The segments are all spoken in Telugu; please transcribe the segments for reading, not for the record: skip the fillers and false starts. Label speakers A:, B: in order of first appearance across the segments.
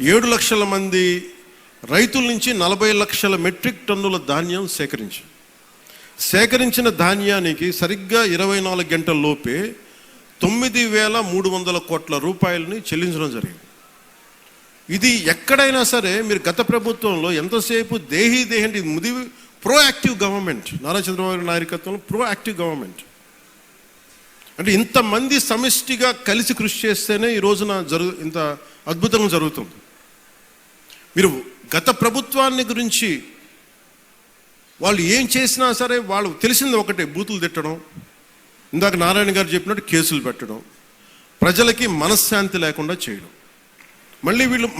A: 7 లక్షల మంది రైతుల నుంచి 40 లక్షల మెట్రిక్ టన్నుల ధాన్యం సేకరించిన ధాన్యానికి సరిగ్గా 24 గంటల లోపే 9,300 కోట్ల రూపాయలని చెల్లించడం జరిగింది. ఇది ఎక్కడైనా సరే మీరు గత ప్రభుత్వంలో ఎంతసేపు దేహి ముది ప్రోయాక్టివ్ గవర్నమెంట్, నారా చంద్రబాబు నాయకత్వంలో ప్రోయాక్టివ్ గవర్నమెంట్ అంటే ఇంతమంది సమిష్టిగా కలిసి కృషి చేస్తేనే ఈ రోజున ఇంత అద్భుతంగా జరుగుతుంది. మీరు గత ప్రభుత్వాన్ని గురించి వాళ్ళు ఏం చేసినా సరే వాళ్ళు తెలిసింది ఒకటే, బూతులు తిట్టడం, ఇందాక నారాయణ గారు చెప్పినట్టు కేసులు పెట్టడం, ప్రజలకి మనశ్శాంతి లేకుండా చేయడం.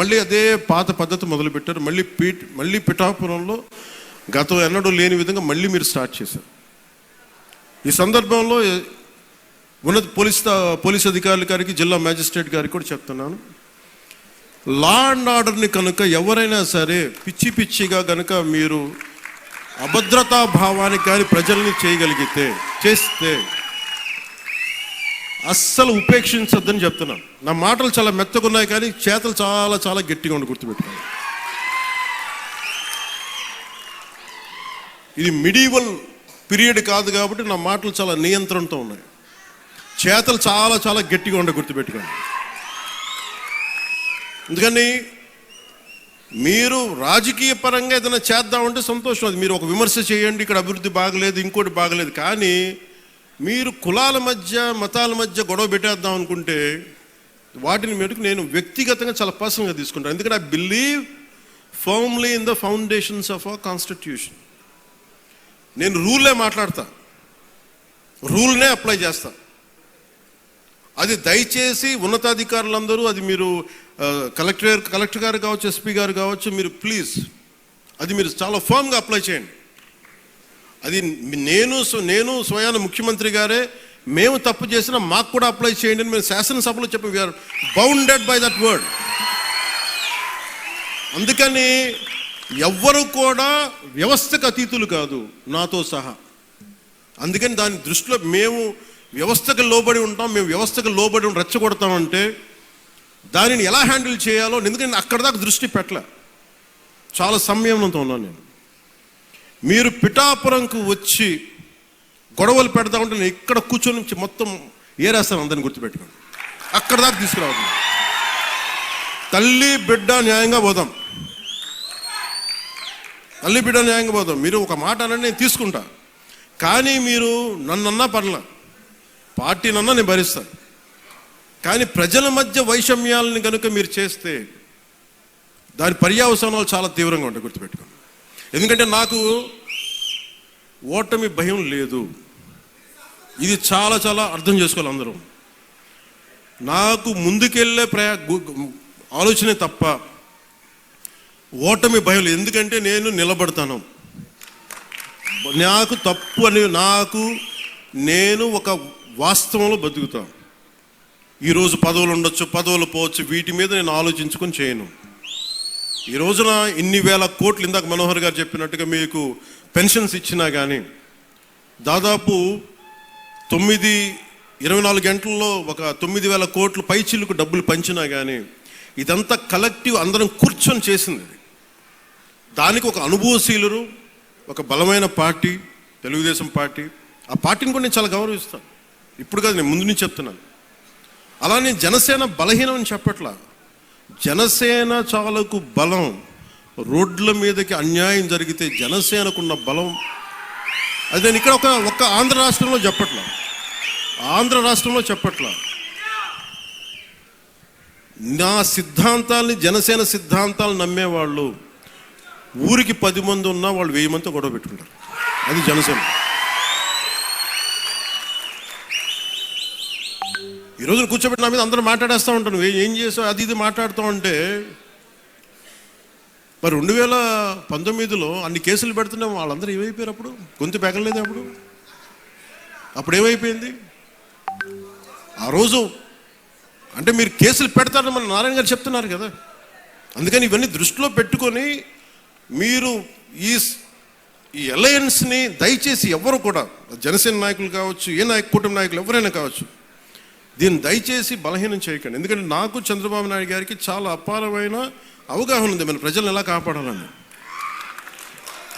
A: మళ్ళీ అదే పాత పద్ధతి మొదలుపెట్టారు. మళ్ళీ పిఠాపురంలో గతం ఎన్నడూ లేని విధంగా మళ్ళీ మీరు స్టార్ట్ చేశారు. ఈ సందర్భంలో ఉన్నత పోలీస్ అధికారుల గారికి, జిల్లా మ్యాజిస్ట్రేట్ గారికి కూడా చెప్తున్నాను, లా అండ్ ఆర్డర్ని కనుక ఎవరైనా సరే పిచ్చిగా కనుక మీరు అభద్రతా భావానికి కానీ ప్రజల్ని చేస్తే అస్సలు ఉపేక్షించద్దని చెప్తున్నాను. నా మాటలు చాలా మెత్తగా ఉన్నాయి కానీ చేతలు చాలా చాలా గట్టిగా ఉండి గుర్తుపెట్టుకోండి. ఇది మిడీవల్ పీరియడ్ కాదు కాబట్టి నా మాటలు చాలా నియంత్రణతో ఉన్నాయి. చేతలు చాలా చాలా గట్టిగా ఉండి గుర్తుపెట్టుకోండి. ఎందుకని మీరు రాజకీయ పరంగా ఏదైనా చేద్దామంటే సంతోషం, అది మీరు ఒక విమర్శ చేయండి, ఇక్కడ అభివృద్ధి బాగలేదు, ఇంకోటి బాగలేదు. కానీ మీరు కులాల మధ్య మతాల మధ్య గొడవ పెట్టేద్దాం అనుకుంటే వాటిని మెరుగు నేను వ్యక్తిగతంగా చాలా పర్సనల్గా తీసుకుంటాను. ఎందుకంటే I believe firmly in the foundations of our constitution. నేను రూల్నే మాట్లాడతా, రూల్నే అప్లై చేస్తా. అది దయచేసి ఉన్నతాధికారులందరూ, అది మీరు కలెక్టర్ గారు కావచ్చు, ఎస్పీ గారు కావచ్చు, మీరు ప్లీజ్ అది మీరు చాలా ఫర్మ్గా అప్లై చేయండి. అది నేను స్వయాన ముఖ్యమంత్రి గారే మేము తప్పు చేసినా మాకు కూడా అప్లై చేయండి అని మేము శాసనసభలో చెప్పి we are bounded by that word. అందుకని ఎవ్వరు కూడా వ్యవస్థకు అతీతులు కాదు, నాతో సహా. అందుకని దాని దృష్టిలో మేము వ్యవస్థకు లోబడి ఉంటాం, మేము వ్యవస్థకు లోబడి రెచ్చగొడతామంటే దానిని ఎలా హ్యాండిల్ చేయాలో, ఎందుకంటే అక్కడ దాకా దృష్టి పెట్టలే, చాలా సంయమనంతో ఉన్నాను నేను. మీరు పిఠాపురంకు వచ్చి గొడవలు పెడతామంటే నేను ఇక్కడ కూర్చొని మొత్తం ఏరేస్తాను, అందరిని గుర్తుపెట్టుకోండి. అక్కడ దాకా తీసుకురావద్దు. తల్లి బిడ్డ న్యాయంగా పోదాం, తల్లి బిడ్డ న్యాయంగా పోదాం. మీరు ఒక మాట అనండి, నేను తీసుకుంటా. కానీ మీరు నన్నన్నా పర్లే, పార్టీనన్నా నేను భరిస్తాను. కానీ ప్రజల మధ్య వైషమ్యాలని కనుక మీరు చేస్తే దాని పర్యవసానాలు చాలా తీవ్రంగా ఉంటాయి, గుర్తుపెట్టుకోండి. ఎందుకంటే నాకు ఓటమి భయం లేదు, ఇది చాలా చాలా అర్థం చేసుకోవాలి అందరూ. నాకు ముందుకెళ్ళే ఆలోచనే తప్ప ఓటమి భయం లేదు. ఎందుకంటే నేను నిలబడతాను, నాకు తప్పు అని నేను ఒక వాస్తవంలో బతుకుతాను. ఈరోజు పదవులు ఉండొచ్చు, పదవులు పోవచ్చు, వీటి మీద నేను ఆలోచించుకొని చేయను. ఈ రోజున ఇన్ని వేల కోట్లు, ఇందాక మనోహర్ గారు చెప్పినట్టుగా మీకు పెన్షన్స్ ఇచ్చినా కానీ దాదాపు 24 గంటల్లో ఒక 9,000 కోట్లు పైచిల్లుకు డబ్బులు పంచినా కానీ ఇదంతా కలెక్టివ్ అందరం కూర్చొని చేసింది. దానికి ఒక అనుభవశీలురు, ఒక బలమైన పార్టీ తెలుగుదేశం పార్టీ. ఆ పార్టీని కూడా నేను చాలా గౌరవిస్తాను, ఇప్పుడు కాదు, నేను ముందు నుంచి చెప్తున్నాను. అలా నేను జనసేన బలహీనం అని చెప్పట్లా, జనసేన చాలకు బలం. రోడ్ల మీదకి అన్యాయం జరిగితే జనసేనకున్న బలం అది నేను ఇక్కడ ఒక ఆంధ్ర రాష్ట్రంలో చెప్పట్లా. నా సిద్ధాంతాలని, జనసేన సిద్ధాంతాలు నమ్మేవాళ్ళు ఊరికి 10 మంది ఉన్నా వాళ్ళు 1000 మందితో గొడవ పెట్టుకుంటారు. అది జనసేన. ఈరోజు కూర్చోబెట్టి నా మీద అందరూ మాట్లాడేస్తూ ఉంటాను, ఏం చేసావు అది ఇది మాట్లాడుతూ ఉంటే. మరి 2019లో అన్ని కేసులు పెడుతున్నాం, వాళ్ళందరూ ఏమైపోయారు? అప్పుడు గొంతు పెగలలేదు. అప్పుడు ఏమైపోయింది? ఆ రోజు అంటే మీరు కేసులు పెడతారని మన నారాయణ గారు చెప్తున్నారు కదా. అందుకని ఇవన్నీ దృష్టిలో పెట్టుకొని మీరు ఈ అలయన్స్ని దయచేసి ఎవరు కూడా, జనసేన నాయకులు కావచ్చు, కూటమి నాయకులు ఎవరైనా కావచ్చు, దీన్ని దయచేసి బలహీనం చేయకండి. ఎందుకంటే నాకు చంద్రబాబు నాయుడు గారికి చాలా అపారమైన అవగాహన ఉంది మన ప్రజలను ఎలా కాపాడాలని.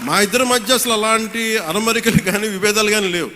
A: మా ఇద్దరి మధ్య అసలు అలాంటి అరమరికలు కానీ విభేదాలు కానీ లేవు.